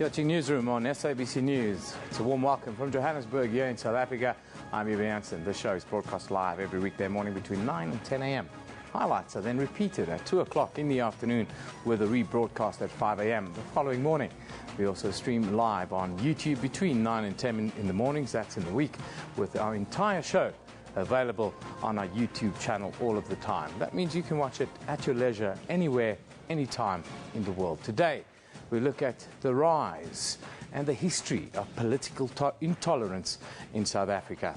You're watching Newsroom on SABC News. It's a warm welcome from Johannesburg here in South Africa. I'm Eben Jansen. The show is broadcast live every weekday morning between 9 and 10 a.m. Highlights are then repeated at 2 o'clock in the afternoon with a rebroadcast at 5 a.m. the following morning. We also stream live on YouTube between 9 and 10 in the mornings, that's in the week, with our entire show available on our YouTube channel all of the time. That means you can watch it at your leisure, anywhere, anytime in the world. Today, we look at the rise and the history of political intolerance in South Africa.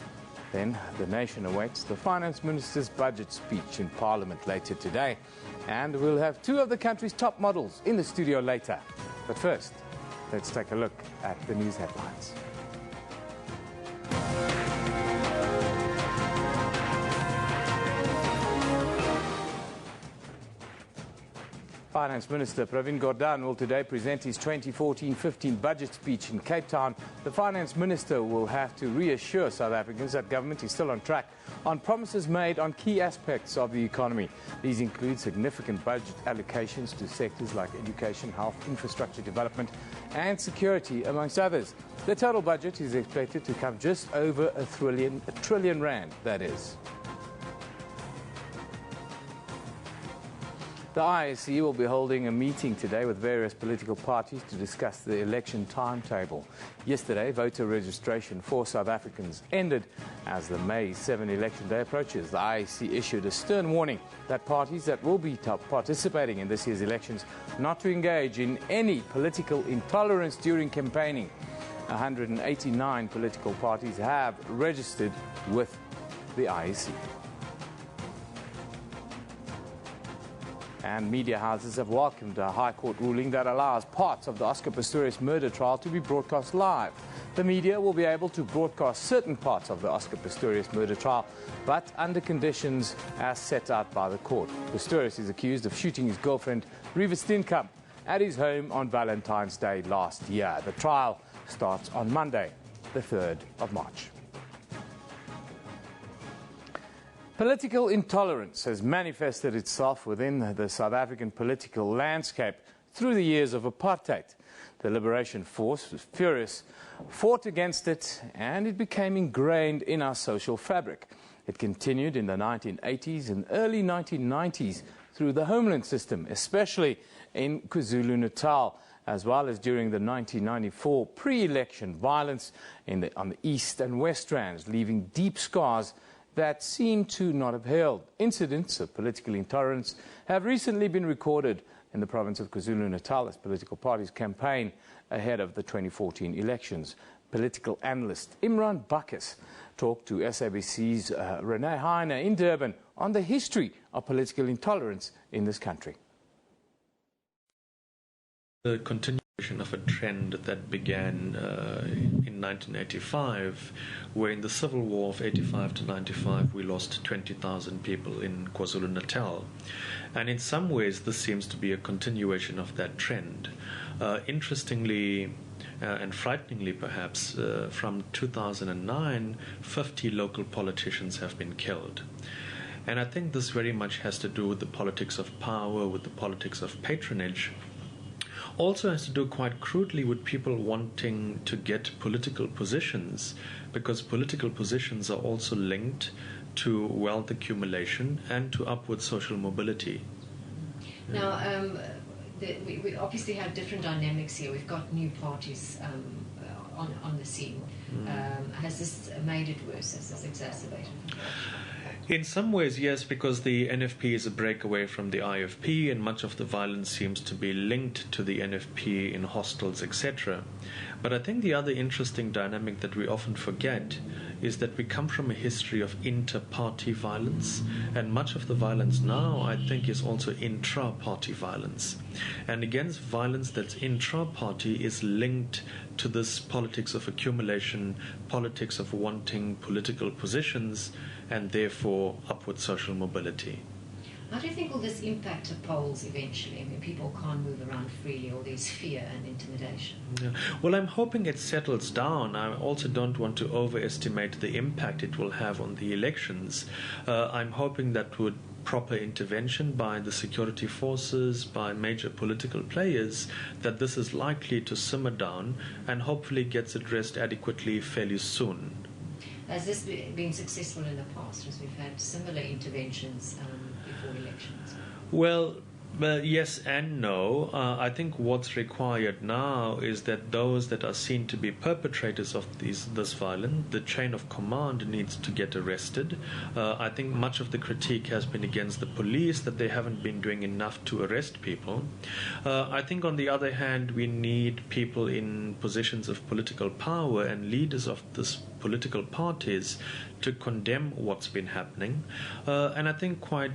Then the nation awaits the Finance Minister's budget speech in Parliament later today. And we'll have two of the country's top models in the studio later. But first, let's take a look at the news headlines. Finance Minister Pravin Gordhan will today present his 2014-15 budget speech in Cape Town. The Finance Minister will have to reassure South Africans that government is still on track on promises made on key aspects of the economy. These include significant budget allocations to sectors like education, health, infrastructure development and security, amongst others. The total budget is expected to come just over a trillion rand, that is. The IEC will be holding a meeting today with various political parties to discuss the election timetable. Yesterday, voter registration for South Africans ended as the May 7 election day approaches. The IEC issued a stern warning that parties that will be participating in this year's elections not to engage in any political intolerance during campaigning. 189 political parties have registered with the IEC. And media houses have welcomed a High Court ruling that allows parts of the Oscar Pistorius murder trial to be broadcast live. The media will be able to broadcast certain parts of the Oscar Pistorius murder trial, but under conditions as set out by the court. Pistorius is accused of shooting his girlfriend, Reva Steenkamp, at his home on Valentine's Day last year. The trial starts on Monday, the 3rd of March. Political intolerance has manifested itself within the South African political landscape through the years of apartheid. The Liberation Force was furious, fought against it, and it became ingrained in our social fabric. It continued in the 1980s and early 1990s through the homeland system, especially in KwaZulu-Natal, as well as during the 1994 pre-election violence on the East and West Rands, leaving deep scars that seem to not have held. Incidents of political intolerance have recently been recorded in the province of KwaZulu-Natal as political parties campaign ahead of the 2014 elections. Political analyst Imran Bacchus talked to SABC's Renee Heine in Durban on the history of political intolerance in this country. The continuation of a trend that began in 1985, where in the civil war of 85 to 95 we lost 20,000 people in KwaZulu-Natal. And in some ways this seems to be a continuation of that trend. Interestingly and frighteningly perhaps, from 2009, 50 local politicians have been killed. And I think this very much has to do with the politics of power, with the politics of patronage. Also has to do quite crudely with people wanting to get political positions, because political positions are also linked to wealth accumulation and to upward social mobility. Now, we obviously have different dynamics here. We've got new parties on the scene. Has this made it worse? Has this exacerbated it? In some ways, yes, because the NFP is a breakaway from the IFP, and much of the violence seems to be linked to the NFP in hostels, etc. But I think the other interesting dynamic that we often forget is that we come from a history of inter-party violence, and much of the violence now, I think, is also intra-party violence. And against violence that's intra-party is linked to this politics of accumulation, politics of wanting political positions, and therefore upward social mobility. How do you think will this impact the polls eventually? I mean, people can't move around freely, or there's fear and intimidation. Yeah. Well, I'm hoping it settles down. I also don't want to overestimate the impact it will have on the elections. I'm hoping that proper intervention by the security forces, by major political players, that this is likely to simmer down and hopefully gets addressed adequately fairly soon. Has this been successful in the past, as we've had similar interventions before elections? Well, yes and no. I think what's required now is that those that are seen to be perpetrators of this violence, the chain of command needs to get arrested. I think much of the critique has been against the police, that they haven't been doing enough to arrest people. I think on the other hand, we need people in positions of political power and leaders of this political parties to condemn what's been happening. And I think quite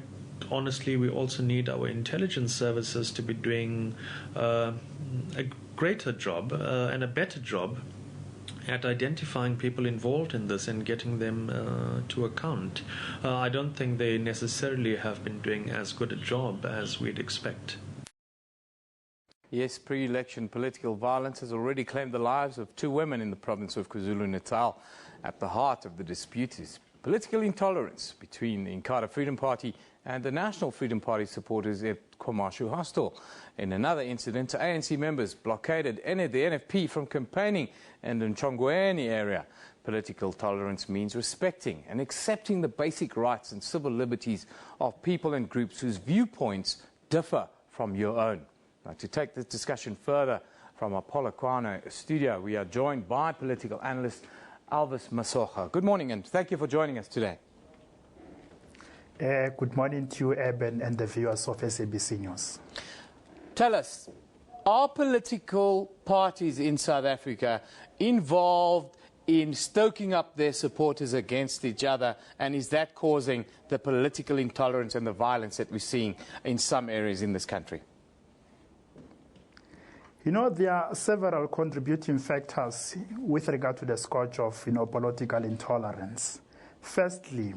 honestly, we also need our intelligence services to be doing a greater job and a better job at identifying people involved in this and getting them to account. I don't think they necessarily have been doing as good a job as we'd expect. Yes, pre-election political violence has already claimed the lives of 2 women in the province of KwaZulu-Natal. At the heart of the dispute is political intolerance between the Inkatha Freedom Party and the National Freedom Party supporters at Kwamashu Hostel. In another incident, ANC members blockaded the NFP from campaigning in the Mchongweni area. Political tolerance means respecting and accepting the basic rights and civil liberties of people and groups whose viewpoints differ from your own. Now, to take this discussion further from our Polokwane studio, we are joined by political analyst Alvis Masocha. Good morning and thank you for joining us today. Good morning to you, Eben, and the viewers of SABC News. Tell us, are political parties in South Africa involved in stoking up their supporters against each other, and is that causing the political intolerance and the violence that we're seeing in some areas in this country? You know, there are several contributing factors with regard to the scourge of, political intolerance. Firstly,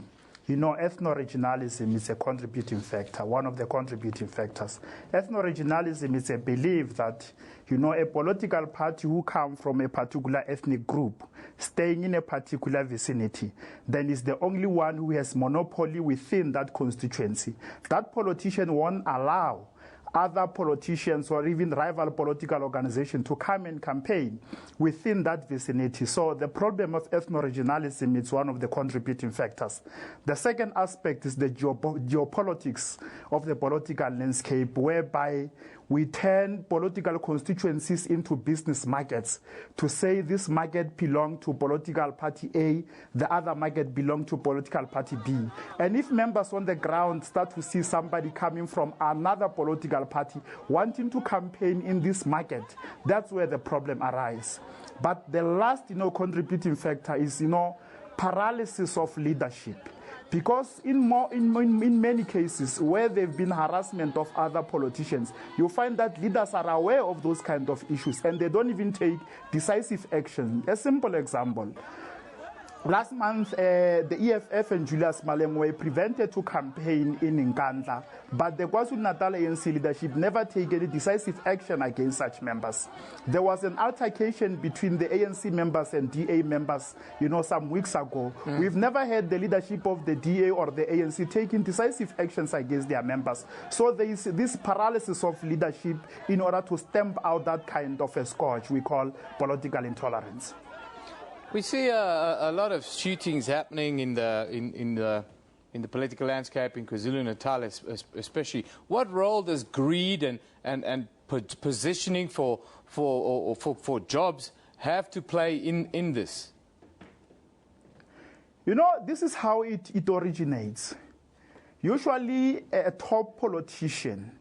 ethno-regionalism is a contributing factor, one of the contributing factors. Ethno-regionalism is a belief that, a political party who comes from a particular ethnic group, staying in a particular vicinity, then is the only one who has monopoly within that constituency. That politician won't allow other politicians or even rival political organizations to come and campaign within that vicinity. So the problem of ethno-regionalism is one of the contributing factors. The second aspect is the geopolitics of the political landscape, whereby we turn political constituencies into business markets to say this market belongs to political party A, the other market belongs to political party B. And if members on the ground start to see somebody coming from another political party wanting to campaign in this market, that's where the problem arises. But the last, contributing factor is, paralysis of leadership. Because in many cases where there have been harassment of other politicians, you find that leaders are aware of those kind of issues and they don't even take decisive action. A simple example. Last month, the EFF and Julius Malema were prevented to campaign in Nkandla, but the KwaZulu-Natal ANC leadership never take any decisive action against such members. There was an altercation between the ANC members and DA members, some weeks ago. We've never had the leadership of the DA or the ANC taking decisive actions against their members. So there is this paralysis of leadership in order to stamp out that kind of a scourge we call political intolerance. We see a lot of shootings happening in the political landscape in KwaZulu-Natal, especially. What role does greed and positioning for jobs have to play in this? This is how it originates. Usually, a top politician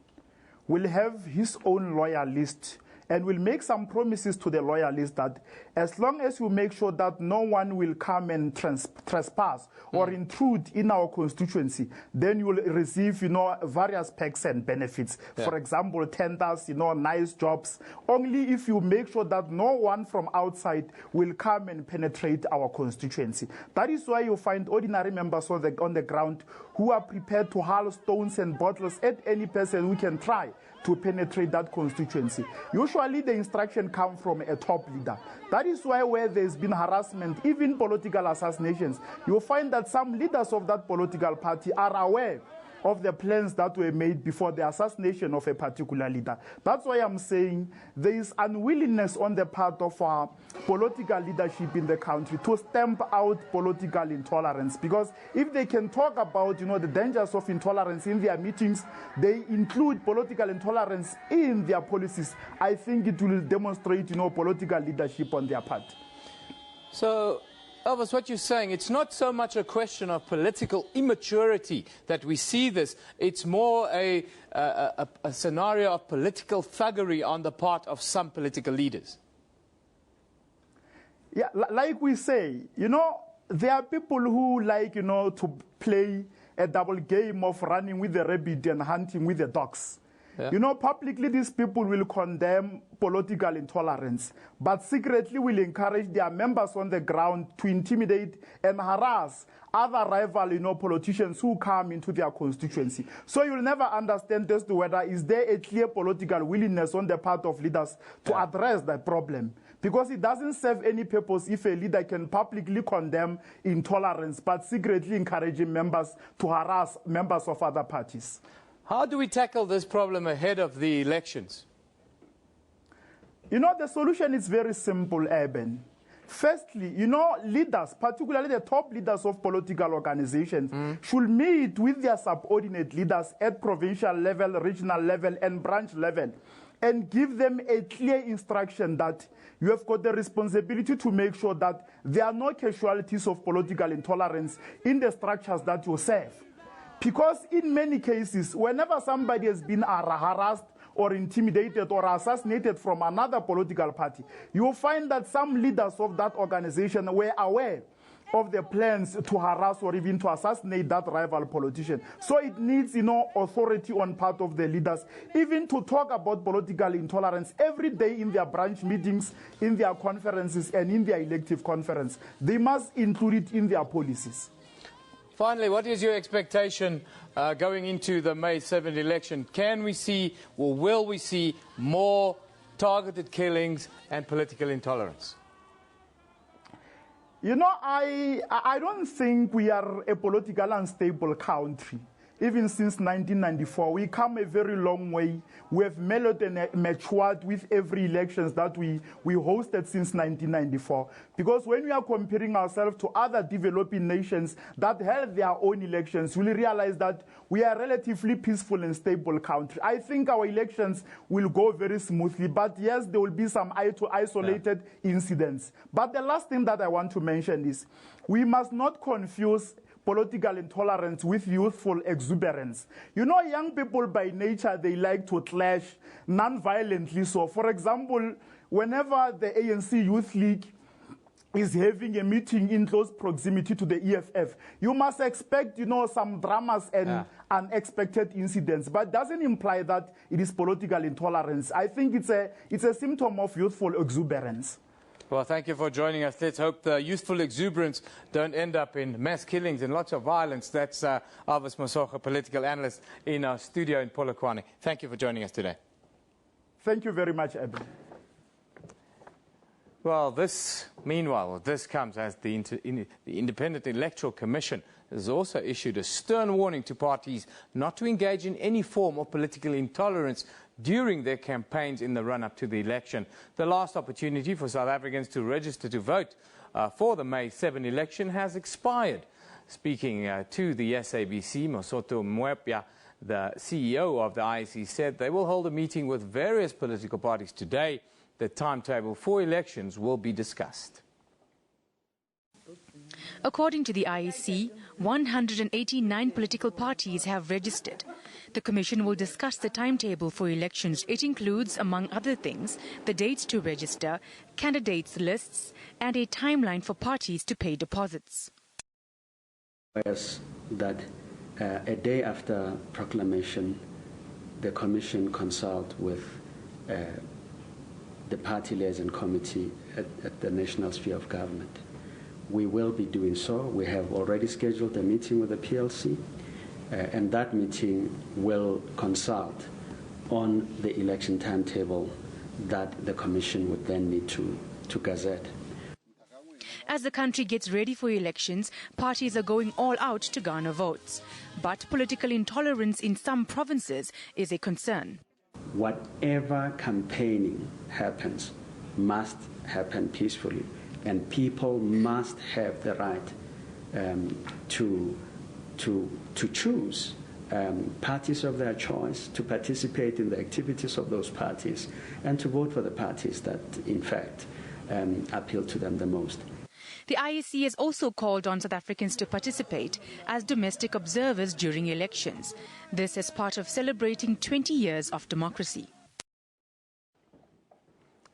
will have his own loyalist and will make some promises to the loyalists that as long as you make sure that no one will come and trespass or intrude in our constituency, then you will receive, various perks and benefits. Yeah. For example, tenders, nice jobs. Only if you make sure that no one from outside will come and penetrate our constituency. That is why you find ordinary members on the ground who are prepared to hurl stones and bottles at any person who can try to penetrate that constituency. Usually the instruction comes from a top leader. That is why where there's been harassment, even political assassinations, you'll find that some leaders of that political party are aware of the plans that were made before the assassination of a particular leader. That's why I'm saying there is unwillingness on the part of our political leadership in the country to stamp out political intolerance, because if they can talk about, the dangers of intolerance in their meetings, they include political intolerance in their policies, I think it will demonstrate, political leadership on their part. So, Elvis, what you're saying, it's not so much a question of political immaturity that we see this. It's more a scenario of political thuggery on the part of some political leaders. Yeah, like we say, there are people who like, to play a double game of running with the rabbit and hunting with the dogs. Yeah. Publicly these people will condemn political intolerance, but secretly will encourage their members on the ground to intimidate and harass other rival, politicians who come into their constituency. So you'll never understand as to whether is there a clear political willingness on the part of leaders to address that problem. Because it doesn't serve any purpose if a leader can publicly condemn intolerance, but secretly encouraging members to harass members of other parties. How do we tackle this problem ahead of the elections? The solution is very simple, Eben. Firstly, leaders, particularly the top leaders of political organizations, should meet with their subordinate leaders at provincial level, regional level, and branch level, and give them a clear instruction that you have got the responsibility to make sure that there are no casualties of political intolerance in the structures that you serve. Because in many cases, whenever somebody has been harassed or intimidated or assassinated from another political party, you will find that some leaders of that organization were aware of the plans to harass or even to assassinate that rival politician. So it needs, authority on part of the leaders, even to talk about political intolerance every day in their branch meetings, in their conferences, and in their elective conference. They must include it in their policies. Finally, what is your expectation going into the May 7th election? Can we see, or will we see, more targeted killings and political intolerance? I don't think we are a politically unstable country. Even since 1994, we come a very long way. We have mellowed and matured with every elections that we hosted since 1994. Because when we are comparing ourselves to other developing nations that held their own elections, we realize that we are a relatively peaceful and stable country. I think our elections will go very smoothly, but yes, there will be some isolated incidents. But the last thing that I want to mention is we must not confuse political intolerance with youthful exuberance. Young people by nature, they like to clash non-violently. So, for example, whenever the ANC Youth League is having a meeting in close proximity to the EFF, you must expect, some dramas and unexpected incidents. But it doesn't imply that it is political intolerance. I think it's a symptom of youthful exuberance. Well, thank you for joining us. Let's hope the youthful exuberance don't end up in mass killings and lots of violence. That's Elvis Mosoga, political analyst in our studio in Polokwane. Thank you for joining us today. Thank you very much, Eben. Well, this comes as the Independent Electoral Commission has also issued a stern warning to parties not to engage in any form of political intolerance during their campaigns in the run-up to the election. The last opportunity for South Africans to register to vote for the May 7 election has expired. Speaking to the SABC, Mosoto Mwepya, the CEO of the IEC, said they will hold a meeting with various political parties today. The timetable for elections will be discussed. According to the IEC, 189 political parties have registered. The Commission will discuss the timetable for elections. It includes, among other things, the dates to register, candidates' lists, and a timeline for parties to pay deposits. That a day after proclamation, the Commission consult with the party liaison committee at the national sphere of government. We will be doing so. We have already scheduled a meeting with the PLC, and that meeting will consult on the election timetable that the Commission would then need to gazette. As the country gets ready for elections, parties are going all out to garner votes. But political intolerance in some provinces is a concern. Whatever campaigning happens must happen peacefully, and people must have the right to choose parties of their choice, to participate in the activities of those parties, and to vote for the parties that, in fact, appeal to them the most. The IEC has also called on South Africans to participate as domestic observers during elections. This as part of celebrating 20 years of democracy.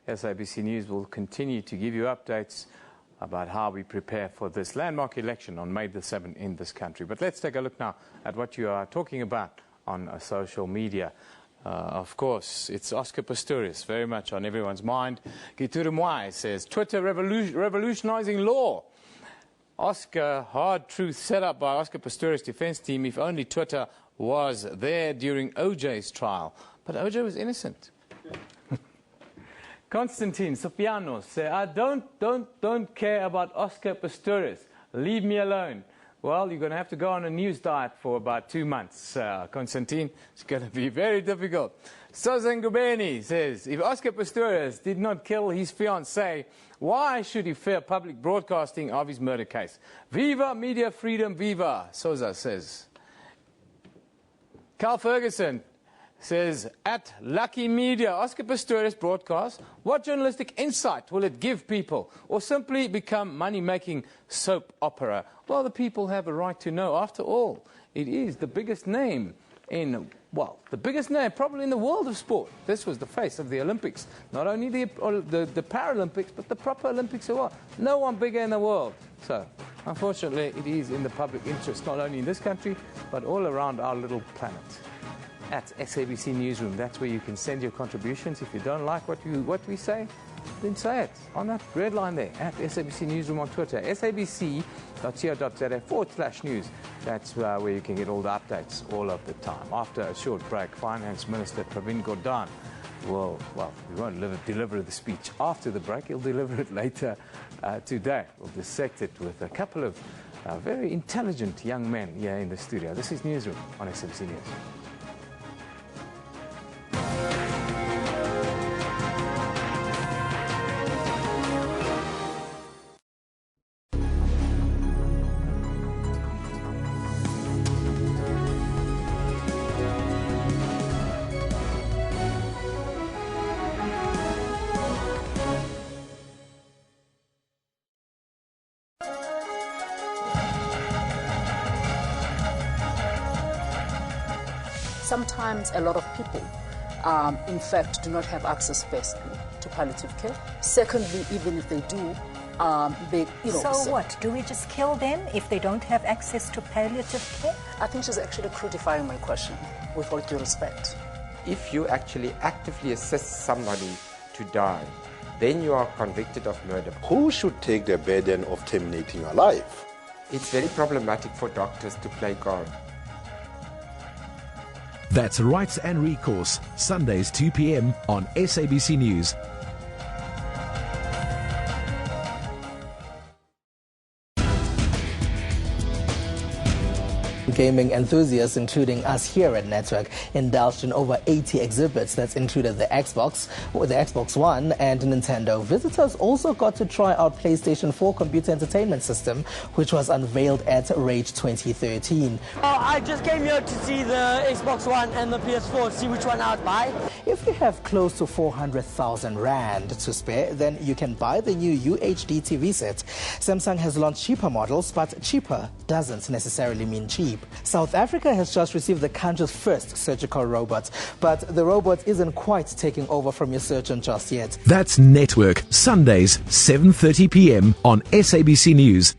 SABC News will continue to give you updates about how we prepare for this landmark election on May the 7th in this country. But let's take a look now at what you are talking about on social media. Of course, it's Oscar Pistorius, very much on everyone's mind. Giturumwai says, Twitter revolutionizing law. Oscar, hard truth set up by Oscar Pistorius' defense team. If only Twitter was there during OJ's trial. But OJ was innocent. Constantine Sofianos says, I don't care about Oscar Pistorius. Leave me alone. Well, you're going to have to go on a news diet for about 2 months, Constantine. It's going to be very difficult. Sozan Gubeni says, if Oscar Pistorius did not kill his fiancée, why should he fear public broadcasting of his murder case? Viva media freedom, viva, Soza says. Carl Ferguson says, at Lucky Media, Oscar Pistorius broadcast, what journalistic insight will it give people? Or simply become money-making soap opera? Well, the people have a right to know. After all, it is the biggest name in, well, the biggest name probably in the world of sport. This was the face of the Olympics. Not only the Paralympics, but the proper Olympics as well. No one bigger in the world. So, unfortunately, it is in the public interest, not only in this country, but all around our little planet. At SABC Newsroom, that's where you can send your contributions. If you don't like what we say, then say it on that red line there, at SABC Newsroom on Twitter, sabc.co.za/news. That's where you can get all the updates all of the time. After a short break, Finance Minister Pravin Gordhan will, well, we won't deliver the speech after the break. He'll deliver it later today. We'll dissect it with a couple of very intelligent young men here in the studio. This is Newsroom on SABC News. Sometimes a lot of people, in fact, do not have access, firstly, to palliative care. Secondly, even if they do, they, So what? Do we just kill them if they don't have access to palliative care? I think she's actually crucifying my question, with all due respect. If you actually actively assist somebody to die, then you are convicted of murder. Who should take the burden of terminating a life? It's very problematic for doctors to play God. That's Rights and Recourse, Sundays 2 p.m. on SABC News. Gaming enthusiasts, including us here at Network, indulged in over 80 exhibits that included the Xbox One and Nintendo. Visitors also got to try out PlayStation 4 computer entertainment system, which was unveiled at Rage 2013. I just came here to see the Xbox One and the PS4, see which one I'd buy. If you have close to 400,000 Rand to spare, then you can buy the new UHD TV set. Samsung has launched cheaper models, but cheaper doesn't necessarily mean cheap. South Africa has just received the country's first surgical robot, but the robot isn't quite taking over from your surgeon just yet. That's Network, Sundays, 7:30 p.m. on SABC News.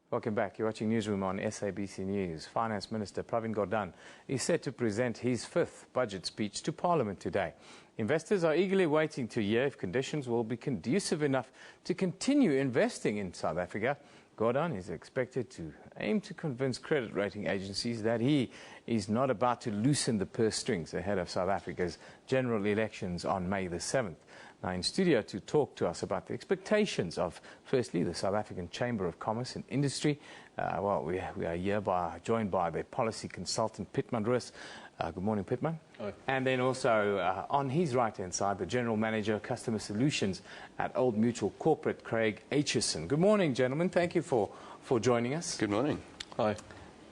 Welcome back. You're watching Newsroom on SABC News. Finance Minister Pravin Gordhan is set to present his 5th budget speech to Parliament today. Investors are eagerly waiting to hear if conditions will be conducive enough to continue investing in South Africa. Gordhan is expected to aim to convince credit rating agencies that he is not about to loosen the purse strings ahead of South Africa's general elections on May the 7th. Now in studio to talk to us about the expectations of, firstly, the South African Chamber of Commerce and Industry. We are here joined by the policy consultant, Pittman Roos. Good morning, Pittman. Hi. And then also on his right-hand side, the General Manager of Customer Solutions at Old Mutual Corporate, Craig Aitchison. Good morning, gentlemen. Thank you for joining us. Good morning. Hi.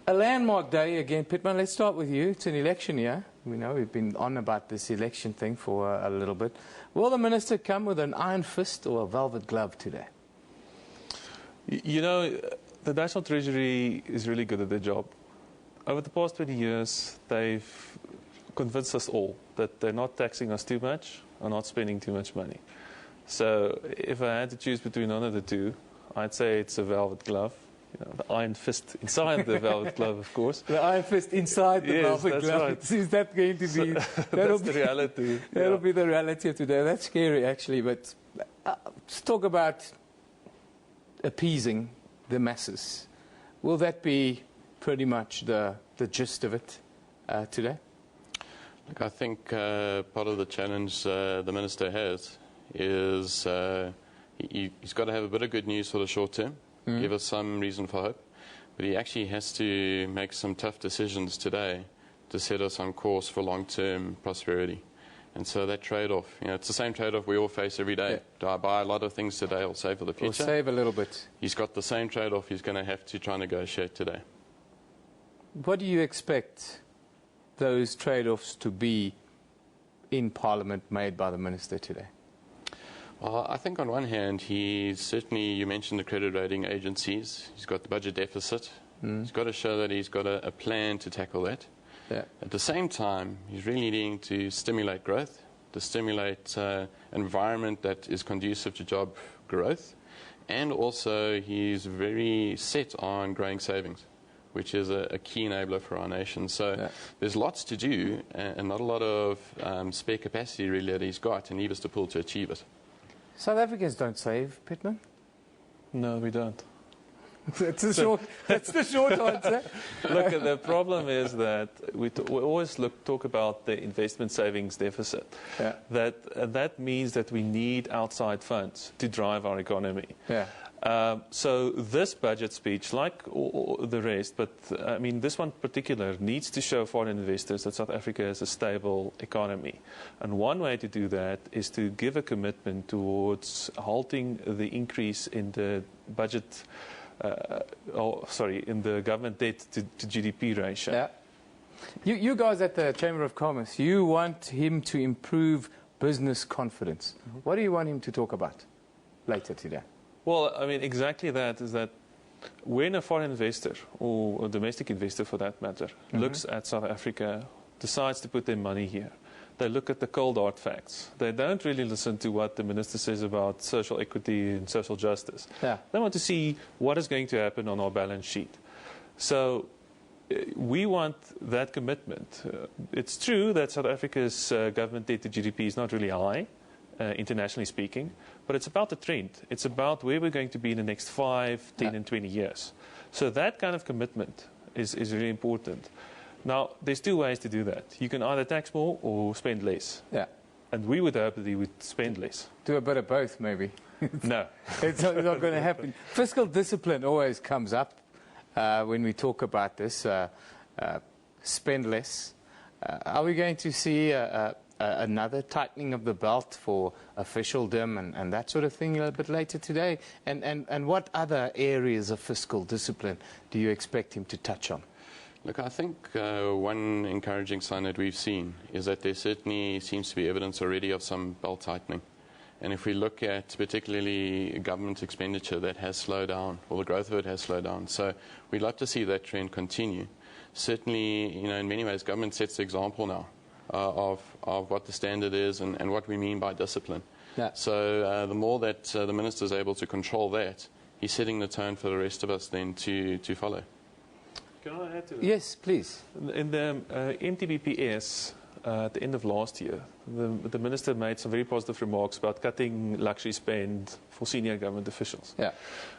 A landmark day again, Pittman. Let's start with you. It's an election year. We know we've been on about this election thing for a little bit. Will the Minister come with an iron fist or a velvet glove today? You know, the National Treasury is really good at their job. Over the past 20 years, they've convinced us all that they're not taxing us too much or not spending too much money. So if I had to choose between one of the two, I'd say it's a velvet glove. You know, the iron fist inside the velvet glove, of course. The iron fist inside the velvet glove. Right. Is that going to be... That's the reality. That'll be the reality of today. That's scary, actually. But let's talk about appeasing the masses. Will that be pretty much the gist of it today? Look, I think part of the challenge the Minister has is he's got to have a bit of good news for the short term. Give us some reason for hope. But he actually has to make some tough decisions today to set us on course for long-term prosperity. And so that trade-off, you know, it's the same trade-off we all face every day. Yeah. Do I buy a lot of things today or save for the future? Or save a little bit. He's got the same trade-off he's going to have to try and negotiate today. What do you expect those trade-offs to be in Parliament made by the Minister today? Well, I think on one hand, he's certainly, you mentioned the credit rating agencies. He's got the budget deficit. He's got to show that he's got a plan to tackle that. Yeah. At the same time, he's really needing to stimulate growth, to stimulate an environment that is conducive to job growth. And also, he's very set on growing savings, which is a key enabler for our nation. So there's lots to do and not a lot of spare capacity really that he's got and levers to pull to achieve it. South Africans don't save, Pittman? No, we don't. That's the short answer. Look, the problem is that we always talk about the investment savings deficit. Yeah. That means that we need outside funds to drive our economy. Yeah. So this budget speech, like all the rest, but I mean this one in particular, needs to show foreign investors that South Africa is a stable economy. And one way to do that is to give a commitment towards halting the increase in the budget, in the government debt to GDP ratio. Yeah. You guys at the Chamber of Commerce, you want him to improve business confidence. What do you want him to talk about later today? Well, I mean, exactly that is that when a foreign investor, or a domestic investor for that matter, looks at South Africa, decides to put their money here, they look at the cold hard facts. They don't really listen to what the Minister says about social equity and social justice. Yeah. They want to see what is going to happen on our balance sheet. So we want that commitment. It's true that South Africa's government debt to GDP is not really high, internationally speaking, but it's about the trend. It's about where we're going to be in the next 5, 10 and 20 years. So that kind of commitment is really important. Now, there's two ways to do that. You can either tax more or spend less. Yeah. And we would hope that he would spend less. Do a bit of both, maybe. No. It's not going to happen. Fiscal discipline always comes up when we talk about this. Spend less. Are we going to see another tightening of the belt for officialdom and that sort of thing a little bit later today? And what other areas of fiscal discipline do you expect him to touch on? Look, I think one encouraging sign that we've seen is that there certainly seems to be evidence already of some belt tightening. And if we look at particularly government expenditure, that has slowed down, or the growth of it has slowed down. So we'd love to see that trend continue. Certainly, you know, in many ways, government sets the example now of what the standard is and what we mean by discipline. Yeah. So the more that the Minister is able to control that, he's setting the tone for the rest of us then to follow. Can I add to that? Yes, please. In the MTBPS, at the end of last year, the minister made some very positive remarks about cutting luxury spend for senior government officials. Yeah.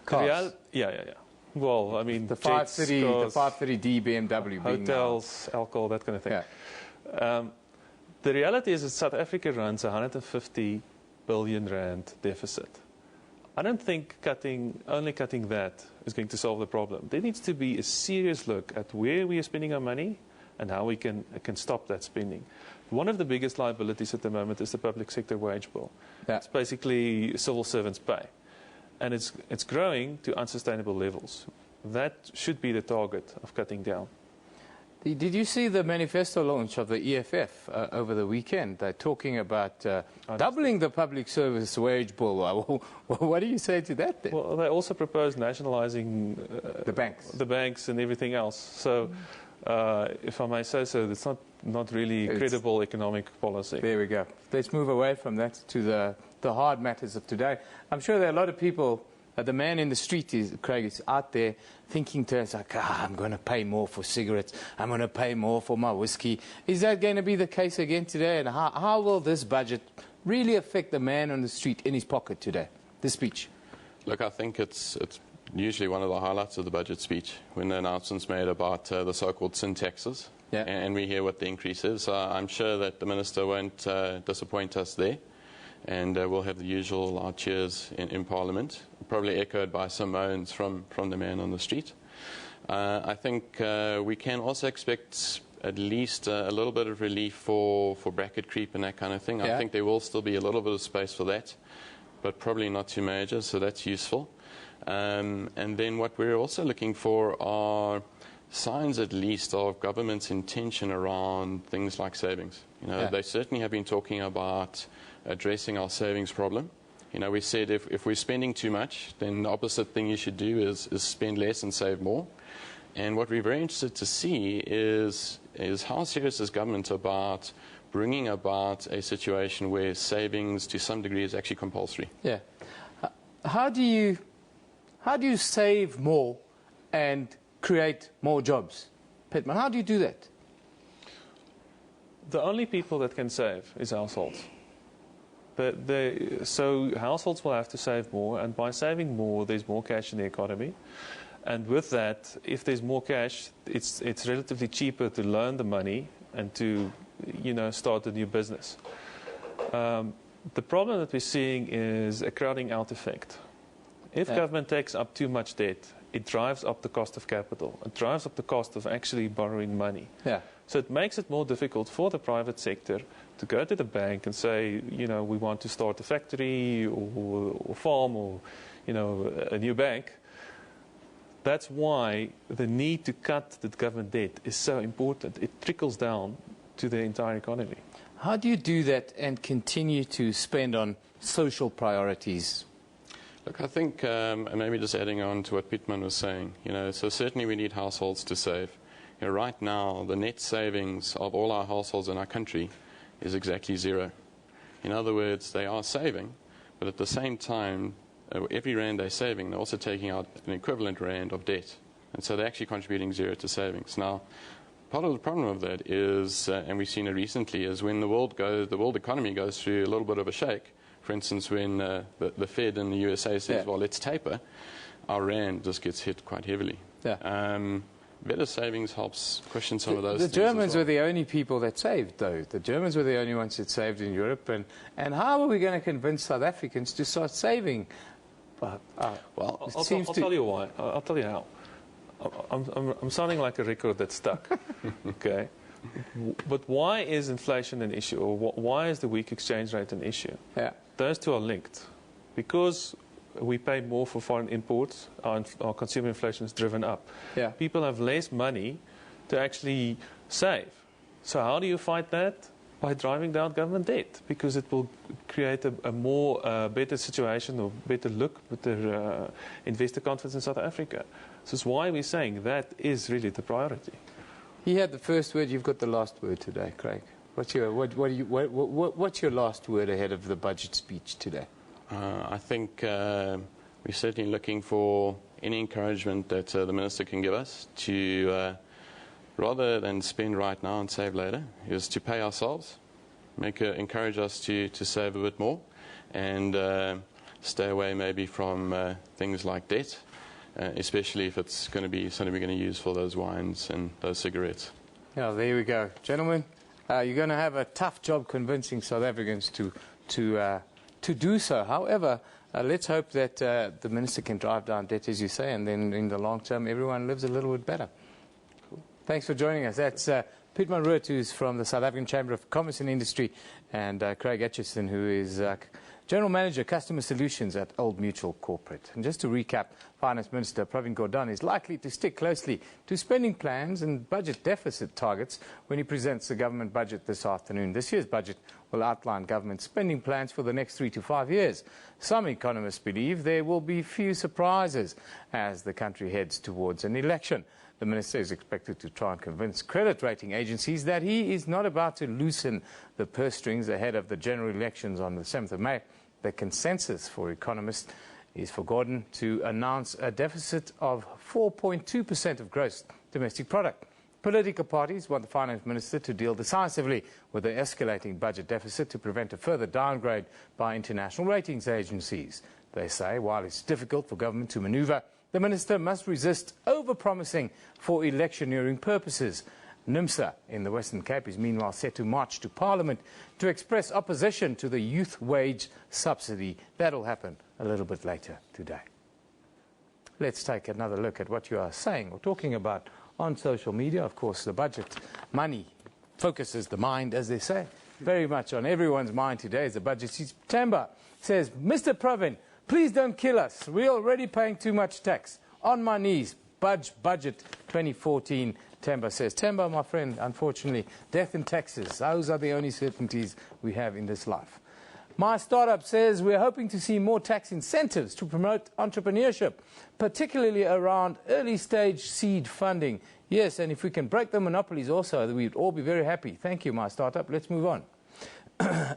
Cars. Yeah. Well, I mean, the jets, 530D BMW, hotels, alcohol, that kind of thing. Yeah. The reality is that South Africa runs a 150 billion rand deficit. I don't think only cutting that is going to solve the problem. There needs to be a serious look at where we are spending our money and how we can stop that spending. One of the biggest liabilities at the moment is the public sector wage bill. Yeah. It's basically civil servants' pay. And it's growing to unsustainable levels. That should be the target of cutting down. Did you see the manifesto launch of the EFF over the weekend? They're talking about doubling the public service wage bill. What do you say to that then? Well, they also propose nationalising the banks and everything else. So, if I may say so, it's not really credible economic policy. There we go. Let's move away from that to the hard matters of today. I'm sure there are a lot of people. The man in the street, Craig, is out there thinking to us, like, I'm going to pay more for cigarettes. I'm going to pay more for my whiskey. Is that going to be the case again today? And how will this budget really affect the man on the street in his pocket today, this speech? Look, I think it's usually one of the highlights of the budget speech when the announcement's made about the so-called sin taxes. Yeah. And we hear what the increase is. I'm sure that the minister won't disappoint us there. And we'll have the usual cheers in Parliament, probably echoed by some moans from the man on the street. I think we can also expect at least a little bit of relief for bracket creep and that kind of thing. Yeah. I think there will still be a little bit of space for that, but probably not too major, so that's useful. And then what we're also looking for are signs at least of government's intention around things like savings. They certainly have been talking about addressing our savings problem. We said if we're spending too much, then the opposite thing you should do is spend less and save more. And what we're very interested to see is how serious is government about bringing about a situation where savings to some degree is actually compulsory. Yeah. How do you save more and create more jobs? Pittman, how do you do that? The only people that can save is households. So households will have to save more, and by saving more, there's more cash in the economy. And with that, if there's more cash, it's relatively cheaper to loan the money and to start a new business. The problem that we're seeing is a crowding out effect. If government takes up too much debt, it drives up the cost of capital. It drives up the cost of actually borrowing money. Yeah. So it makes it more difficult for the private sector to go to the bank and say, we want to start a factory or farm or, a new bank. That's why the need to cut the government debt is so important. It trickles down to the entire economy. How do you do that and continue to spend on social priorities? Look, I think, and maybe just adding on to what Pittman was saying, so certainly we need households to save. Right now, the net savings of all our households in our country is exactly zero. In other words, they are saving, but at the same time, every rand they're saving, they're also taking out an equivalent rand of debt. And so they're actually contributing zero to savings. Now, part of the problem of that is, and we've seen it recently, is when the world economy goes through a little bit of a shake. For instance, when the Fed in the USA says, well, let's taper, our rand just gets hit quite heavily. Yeah. Better savings helps cushion some of those things. The Germans were the only people that saved, though. The Germans were the only ones that saved in Europe. And how are we going to convince South Africans to start saving? Well, I'll tell you why. I'll tell you how. I'm sounding like a record that's stuck. Okay. But why is inflation an issue, or why is the weak exchange rate an issue? Yeah. Those two are linked. Because we pay more for foreign imports, our consumer inflation is driven up. Yeah. People have less money to actually save. So how do you fight that? By driving down government debt, because it will create a more better situation, or better look, better investor confidence in South Africa. So it's why we're saying that is really the priority. He had the first word. You've got the last word today, Craig. What's your last word ahead of the budget speech today? I think we're certainly looking for any encouragement that the Minister can give us to, rather than spend right now and save later, is to pay ourselves, encourage us to save a bit more, and stay away maybe from things like debt, especially if it's going to be something we're going to use for those wines and those cigarettes. Yeah, there we go. Gentlemen, you're going to have a tough job convincing South Africans to do so. However, let's hope that the Minister can drive down debt, as you say, and then in the long term, everyone lives a little bit better. Cool. Thanks for joining us. That's Piedmont Root, who's from the South African Chamber of Commerce and Industry, and Craig Etchison, who is General Manager, Customer Solutions at Old Mutual Corporate. And just to recap, Finance Minister Pravin Gordhan is likely to stick closely to spending plans and budget deficit targets when he presents the government budget this afternoon. This year's budget will outline government spending plans for the next 3 to 5 years. Some economists believe there will be few surprises as the country heads towards an election. The Minister is expected to try and convince credit rating agencies that he is not about to loosen the purse strings ahead of the general elections on the 7th of May. The consensus for economists is for Gordhan to announce a deficit of 4.2% of gross domestic product. Political parties want the Finance Minister to deal decisively with the escalating budget deficit to prevent a further downgrade by international ratings agencies. They say while it's difficult for government to manoeuvre, the Minister must resist over-promising for electioneering purposes. NIMSA in the Western Cape is meanwhile set to march to Parliament to express opposition to the youth wage subsidy. That'll happen a little bit later today. Let's take another look at what you are saying or talking about on social media. Of course, the budget money focuses the mind, as they say. Very much on everyone's mind today is the budget. September says, Mr. Pravin, please don't kill us. We're already paying too much tax. On my knees, budget 2014. Temba says, Temba, my friend, unfortunately, death and taxes, those are the only certainties we have in this life. My Startup says we're hoping to see more tax incentives to promote entrepreneurship, particularly around early-stage seed funding. Yes, and if we can break the monopolies also, we'd all be very happy. Thank you, My Startup. Let's move on.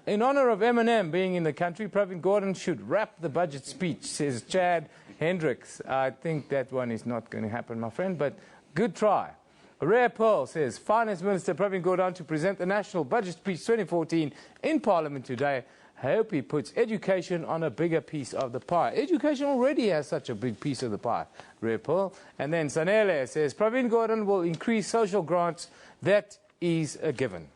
In honor of M&M being in the country, Pravin Gordhan should wrap the budget speech, says Chad Hendricks. I think that one is not going to happen, my friend, but good try. Rare Pearl says, Finance Minister Pravin Gordhan to present the National Budget Speech 2014 in Parliament today. I hope he puts education on a bigger piece of the pie. Education already has such a big piece of the pie, Rare Pearl. And then Sanele says, Pravin Gordhan will increase social grants. That is a given.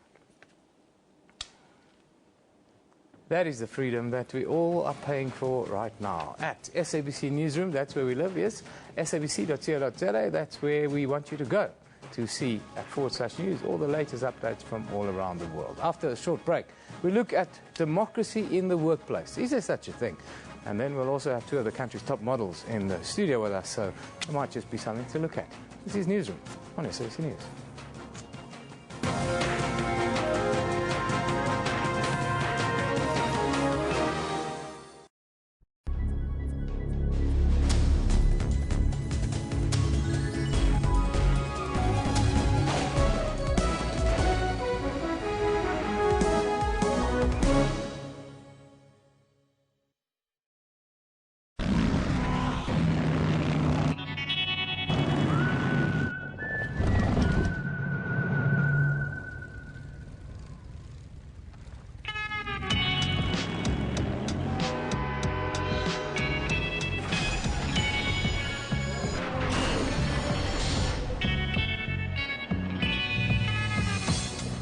That is the freedom that we all are paying for right now. At SABC Newsroom, that's where we live, yes. sabc.co.za, that's where we want you to go to see at /news all the latest updates from all around the world. After a short break, we look at democracy in the workplace. Is there such a thing? And then we'll also have two of the country's top models in the studio with us, so it might just be something to look at. This is Newsroom on SABC News.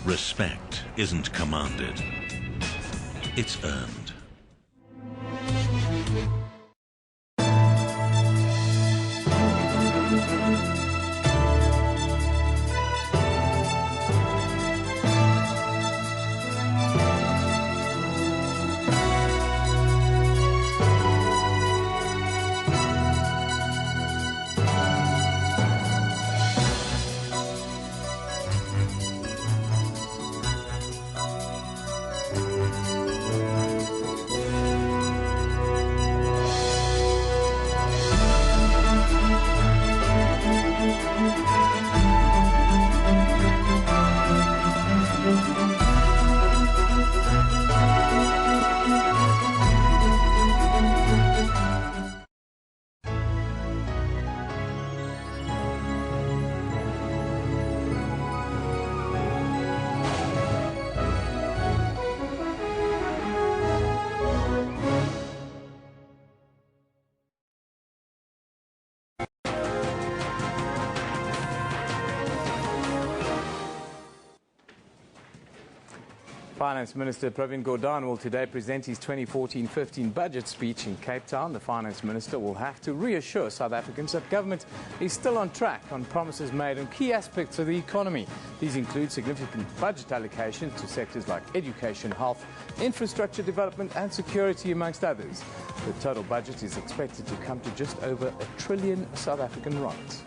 Respect isn't commanded, it's earned. Finance Minister Pravin Gordhan will today present his 2014-15 budget speech in Cape Town. The Finance Minister will have to reassure South Africans that government is still on track on promises made on key aspects of the economy. These include significant budget allocations to sectors like education, health, infrastructure development and security, amongst others. The total budget is expected to come to just over R1 trillion South African rands.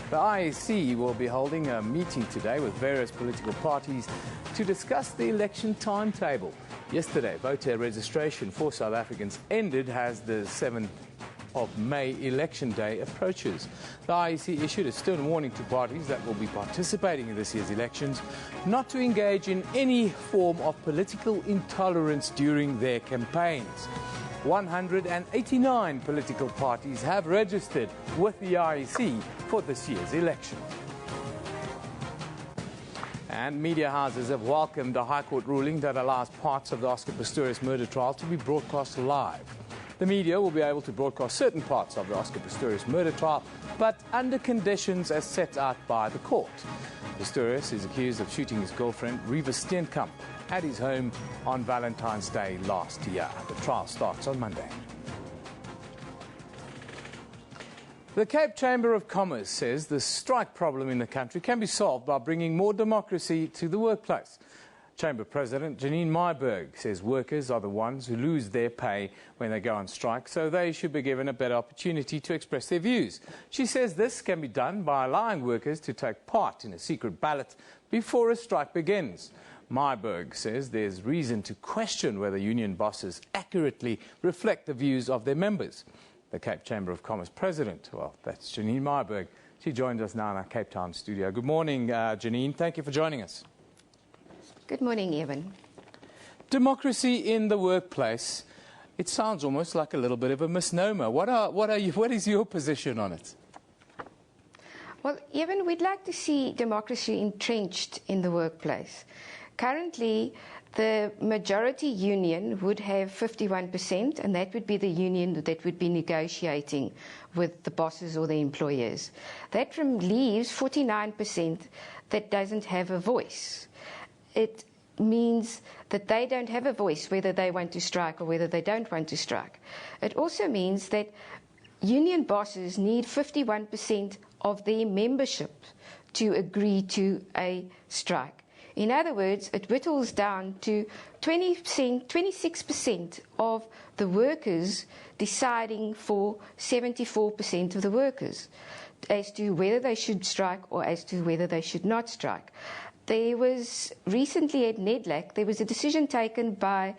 The IEC will be holding a meeting today with various political parties to discuss the election timetable. Yesterday, voter registration for South Africans ended as the 7th of May election day approaches. The IEC issued a stern warning to parties that will be participating in this year's elections not to engage in any form of political intolerance during their campaigns. 189 political parties have registered with the IEC for this year's election. And media houses have welcomed a High Court ruling that allows parts of the Oscar Pistorius murder trial to be broadcast live. The media will be able to broadcast certain parts of the Oscar Pistorius murder trial, but under conditions as set out by the court. Pistorius is accused of shooting his girlfriend, Reva Steenkamp, at his home on Valentine's Day last year. The trial starts on Monday. The Cape Chamber of Commerce says the strike problem in the country can be solved by bringing more democracy to the workplace. Chamber President Janine Myburgh says workers are the ones who lose their pay when they go on strike, so they should be given a better opportunity to express their views. She says this can be done by allowing workers to take part in a secret ballot before a strike begins. Myburgh says there's reason to question whether union bosses accurately reflect the views of their members. The Cape Chamber of Commerce President, well, that's Janine Myburgh. She joins us now in our Cape Town studio. Good morning, Janine. Thank you for joining us. Good morning, Eben. Democracy in the workplace, it sounds almost like a little bit of a misnomer. What is your position on it? Well, Eben, we'd like to see democracy entrenched in the workplace. Currently, the majority union would have 51%, and that would be the union that would be negotiating with the bosses or the employers. That leaves 49% that doesn't have a voice. It means that they don't have a voice whether they want to strike or whether they don't want to strike. It also means that union bosses need 51% of their membership to agree to a strike. In other words, it whittles down to 26% of the workers deciding for 74% of the workers as to whether they should strike or as to whether they should not strike. There was recently at NEDLAC, there was a decision taken by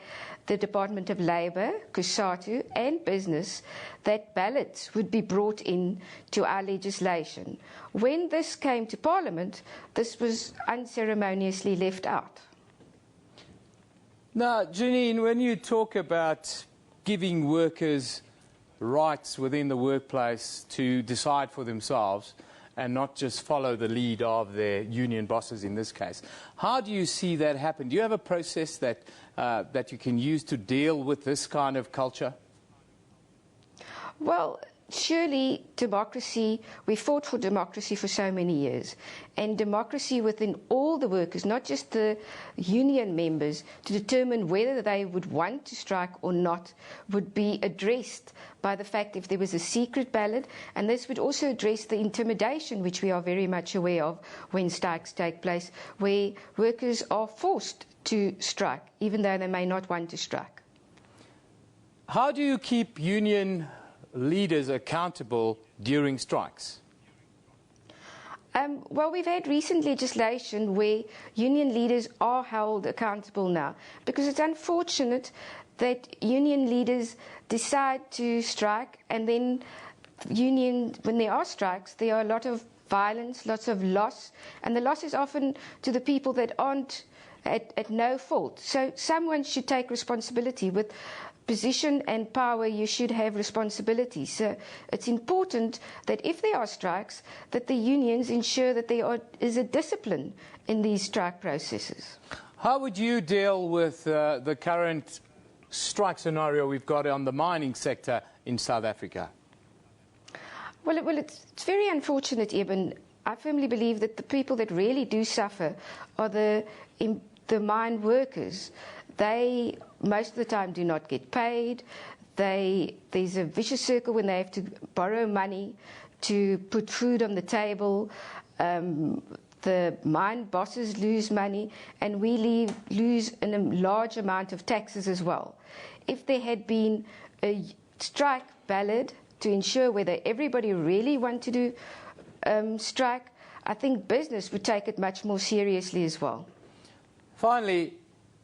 the Department of Labour, COSATU and Business that ballots would be brought in to our legislation. When this came to Parliament, this was unceremoniously left out. Now, Janine, when you talk about giving workers rights within the workplace to decide for themselves and not just follow the lead of their union bosses in this case, how do you see that happen? Do you have a process that you can use to deal with this kind of culture? Well, surely democracy, we fought for democracy for so many years, and democracy within all the workers, not just the union members, to determine whether they would want to strike or not, would be addressed by the fact if there was a secret ballot, and this would also address the intimidation which we are very much aware of when strikes take place, where workers are forced to strike, even though they may not want to strike. How do you keep union leaders accountable during strikes? Well, we've had recent legislation where union leaders are held accountable now, because it's unfortunate that union leaders decide to strike, and then when there are strikes, there are a lot of violence, lots of loss, and the loss is often to the people that aren't at no fault. So someone should take responsibility. With position and power, you should have responsibility. So it's important that if there are strikes, that the unions ensure that there is a discipline in these strike processes. How would you deal with the current strike scenario we've got on the mining sector in South Africa? Well, it's very unfortunate, Eben. I firmly believe that the people that really do suffer are the the mine workers, they most of the time do not get paid. There's a vicious circle when they have to borrow money to put food on the table. The mine bosses lose money, and we lose a large amount of taxes as well. If there had been a strike ballot to ensure whether everybody really want to do strike, I think business would take it much more seriously as well. Finally,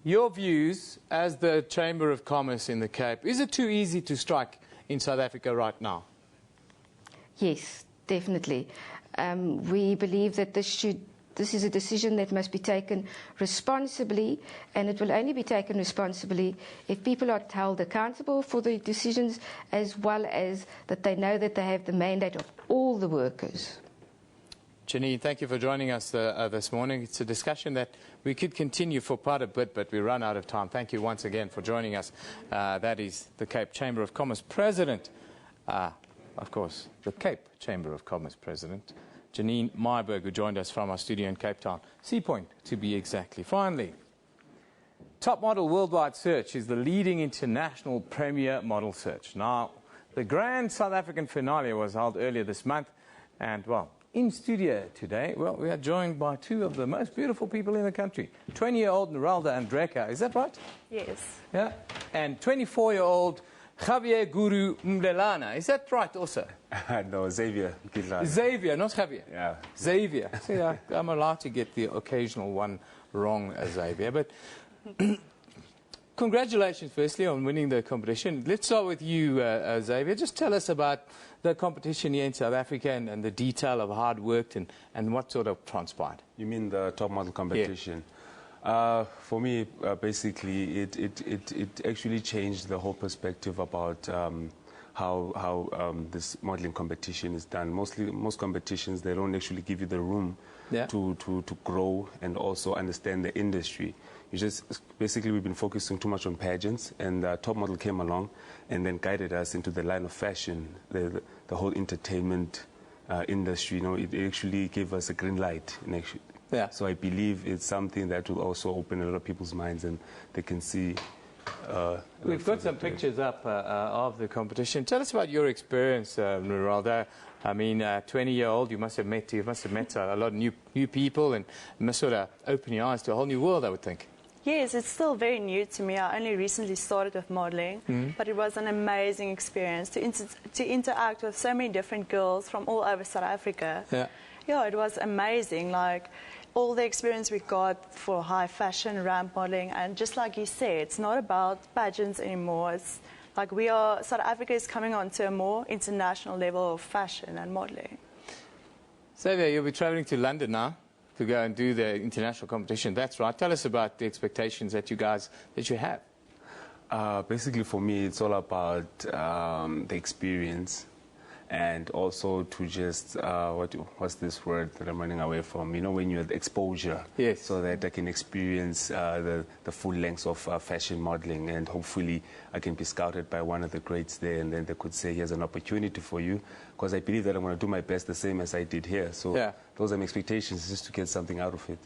your views as the Chamber of Commerce in the Cape. Is it too easy to strike in South Africa right now? Yes, definitely. We believe that this is a decision that must be taken responsibly, and it will only be taken responsibly if people are held accountable for the decisions, as well as that they know that they have the mandate of all the workers. Janine, thank you for joining us this morning. It's a discussion that we could continue for quite a bit, but we run out of time. Thank you once again for joining us. That is the Cape Chamber of Commerce President, of course, the Cape Chamber of Commerce President, Janine Myburgh, who joined us from our studio in Cape Town. Sea Point, to be exactly. Finally, Top Model Worldwide Search is the leading international premier model search. Now, the grand South African finale was held earlier this month, and, well, in studio today, well, we are joined by two of the most beautiful people in the country. 20-year-old Neralda Andreka, is that right? Yes. Yeah. And 24-year-old Javier Guru Mlelana, is that right also? No, Xavier. Xavier, not Javier. Yeah. Xavier. See, I'm allowed to get the occasional one wrong, Xavier. But congratulations, firstly, on winning the competition. Let's start with you, Xavier. Just tell us about the competition here in South Africa and the detail of how it worked and what sort of transpired. You mean the top model competition? Yeah. For me, basically, it actually changed the whole perspective about how this modeling competition is done. Most competitions, they don't actually give you the room to grow and also understand the industry. Basically, we've been focusing too much on pageants, and Top Model came along and then guided us into the line of fashion, the whole entertainment industry. You know, it actually gave us a green light. Yeah. So I believe it's something that will also open a lot of people's minds, and they can see. We've got some pictures up of the competition. Tell us about your experience, Neralda. I mean, 20-year-old, you must have met a lot of new people, and must sort of open your eyes to a whole new world, I would think. Yes, it's still very new to me. I only recently started with modeling, but it was an amazing experience to interact with so many different girls from all over South Africa. Yeah, it was amazing. Like, all the experience we got for high fashion ramp modeling, and just like you said, it's not about pageants anymore. It's like South Africa is coming on to a more international level of fashion and modeling. Xavier, you'll be traveling to London now to go and do the international competition. That's right. Tell us about the expectations that you have. Basically, for me, it's all about the experience. And also to just, what's this word that I'm running away from? You know, when you have exposure. Yes. So that I can experience the full length of fashion modeling, and hopefully I can be scouted by one of the greats there, and then they could say, here's an opportunity for you. Because I believe that I'm going to do my best the same as I did here. So those are my expectations, just to get something out of it.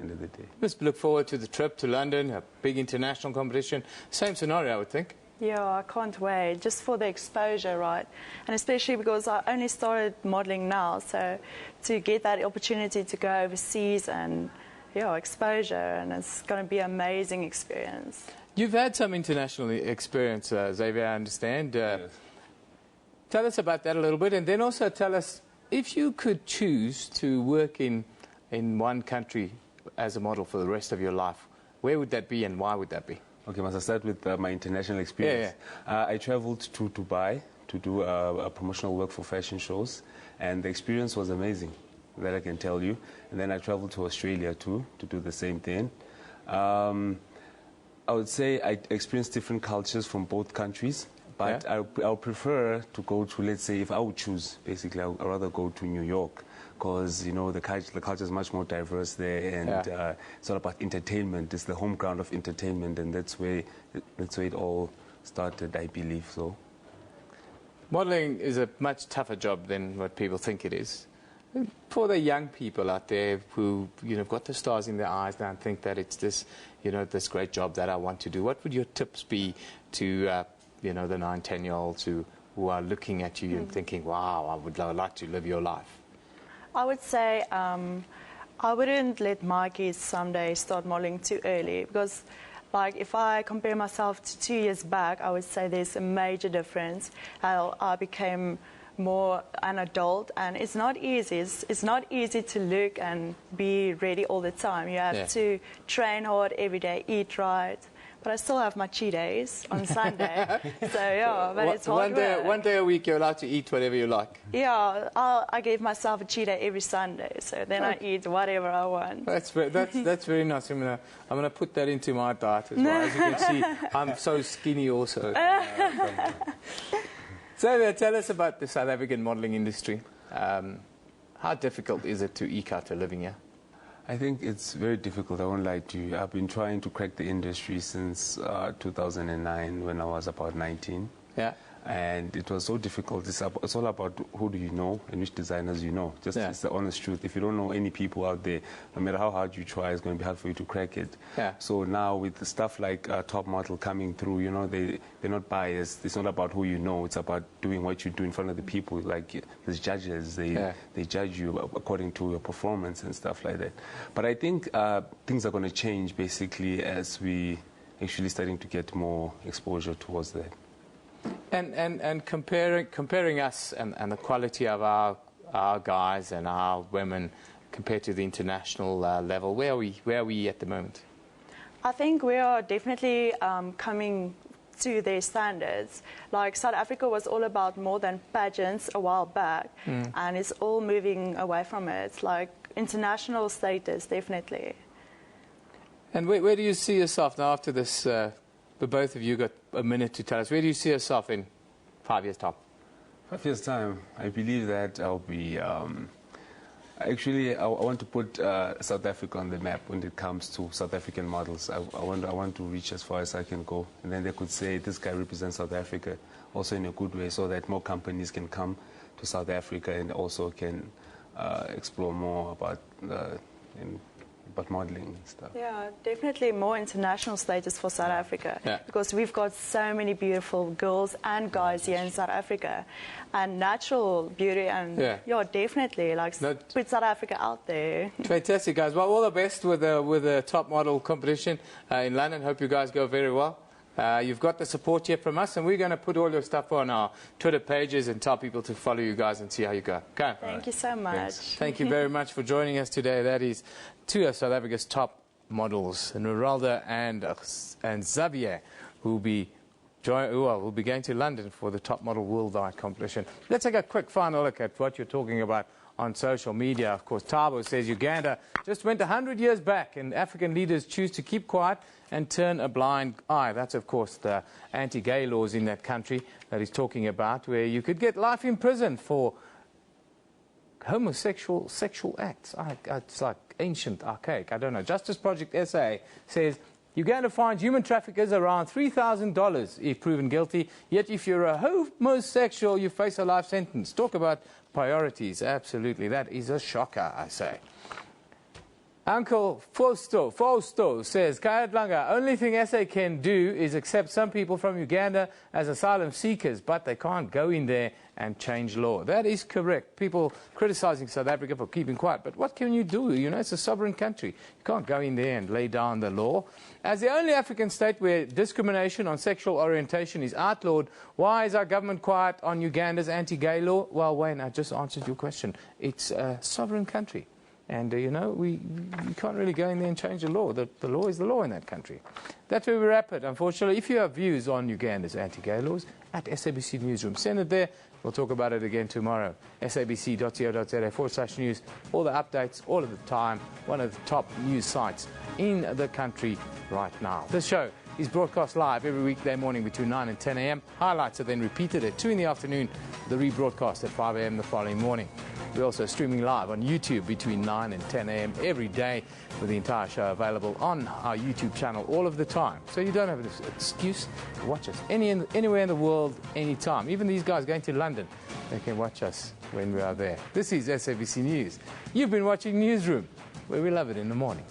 End of the day. Let's look forward to the trip to London, a big international competition. Same scenario, I would think. Yeah, I can't wait, just for the exposure, right? And especially because I only started modeling now, so to get that opportunity to go overseas and, exposure, and it's going to be an amazing experience. You've had some international experience, Xavier, I understand. Yes. Tell us about that a little bit, and then also tell us, if you could choose to work in one country as a model for the rest of your life, where would that be and why would that be? Okay, must I start with my international experience? I traveled to Dubai to do a promotional work for fashion shows, and the experience was amazing, that I can tell you. And then I traveled to Australia too to do the same thing. I would say I experienced different cultures from both countries, but I would prefer to go to, let's say, if I would choose, basically, I would rather go to New York. Because, you know, the culture is much more diverse there, and it's all about entertainment. It's the home ground of entertainment, and that's where it all started, I believe so. Modeling is a much tougher job than what people think it is. For the young people out there who, got the stars in their eyes now and think that it's this, this great job that I want to do, what would your tips be to, the 9, 10-year-olds who are looking at you and thinking, wow, I would like to live your life? I would say I wouldn't let my kids someday start modeling too early, because like if I compare myself to 2 years back, I would say there's a major difference. How I became more an adult, and it's not easy. It's not easy to look and be ready all the time. You have to train hard every day, eat right. But I still have my cheat days on Sunday. So yeah, but it's hard work. One day a week you're allowed to eat whatever you like. Yeah, I give myself a cheat day every Sunday. So then I eat whatever I want. That's very nice. I'm gonna put that into my diet as well. As you can see, I'm so skinny also. So tell us about the South African modelling industry. How difficult is it to eke out a living here? I think it's very difficult, I won't lie to you. I've been trying to crack the industry since 2009 when I was about 19. Yeah. And it was so difficult. It's all about who do you know and which designers you know. It's the honest truth. If you don't know any people out there, no matter how hard you try, it's going to be hard for you to crack it. Yeah. So now with the stuff like Top Model coming through, they're not biased. It's not about who you know. It's about doing what you do in front of the people. Like there's judges, they judge you according to your performance and stuff like that. But I think things are going to change basically as we actually starting to get more exposure towards that. And comparing us and the quality of our guys and our women compared to the international level, where are we at the moment? I think we are definitely coming to their standards. Like South Africa was all about more than pageants a while back, and it's all moving away from it. Like international status, definitely. And where do you see yourself now after this? But both of you got a minute to tell us. Where do you see yourself in 5 years' time? 5 years' time, I believe that I'll be... actually, I want to put South Africa on the map when it comes to South African models. I want to reach as far as I can go. And then they could say, this guy represents South Africa, also in a good way, so that more companies can come to South Africa and also can explore more about modeling and stuff. Yeah, definitely more international status for South Africa, because we've got so many beautiful girls and guys here in South Africa, and natural beauty, and definitely put South Africa out there. Fantastic, guys. Well, all the best with the top model competition in London. Hope you guys go very well. You've got the support here from us, and we're going to put all your stuff on our Twitter pages and tell people to follow you guys and see how you go. Okay. Thank you so much. Thanks. Thank you very much for joining us today. That is two of South Africa's top models, Nuralda and Xavier, who will be going to London for the Top Model Worldwide competition. Let's take a quick final look at what you're talking about on social media. Of course, Tabo says Uganda just went 100 years back and African leaders choose to keep quiet and turn a blind eye. That's, of course, the anti-gay laws in that country that he's talking about, where you could get life in prison for homosexual sexual acts. It's like ancient, archaic. I don't know. Justice Project SA says Uganda fines human traffickers around $3,000 if proven guilty, yet if you're a homosexual, you face a life sentence. Talk about priorities. Absolutely. That is a shocker, I say. Uncle Fausto says, Kayadlanga, only thing SA can do is accept some people from Uganda as asylum seekers, but they can't go in there and change law. That is correct. People criticizing South Africa for keeping quiet, but what can you do? It's a sovereign country. You can't go in there and lay down the law. As the only African state where discrimination on sexual orientation is outlawed, why is our government quiet on Uganda's anti-gay law? Well, Wayne, I just answered your question. It's a sovereign country. And, we can't really go in there and change the law. The law is the law in that country. That's where we wrap it, unfortunately. If you have views on Uganda's anti-gay laws, at SABC Newsroom, send it there. We'll talk about it again tomorrow. sabc.co.za/news. All the updates, all of the time. One of the top news sites in the country right now. This show is broadcast live every weekday morning between 9 and 10 a.m. Highlights are then repeated at 2 in the afternoon. The rebroadcast at 5 a.m. the following morning. We're also streaming live on YouTube between 9 and 10 a.m. every day, with the entire show available on our YouTube channel all of the time. So you don't have an excuse to watch us anywhere in the world, anytime. Even these guys going to London They can watch us when we are there. This is SABC News. You've been watching Newsroom, where we love it in the morning.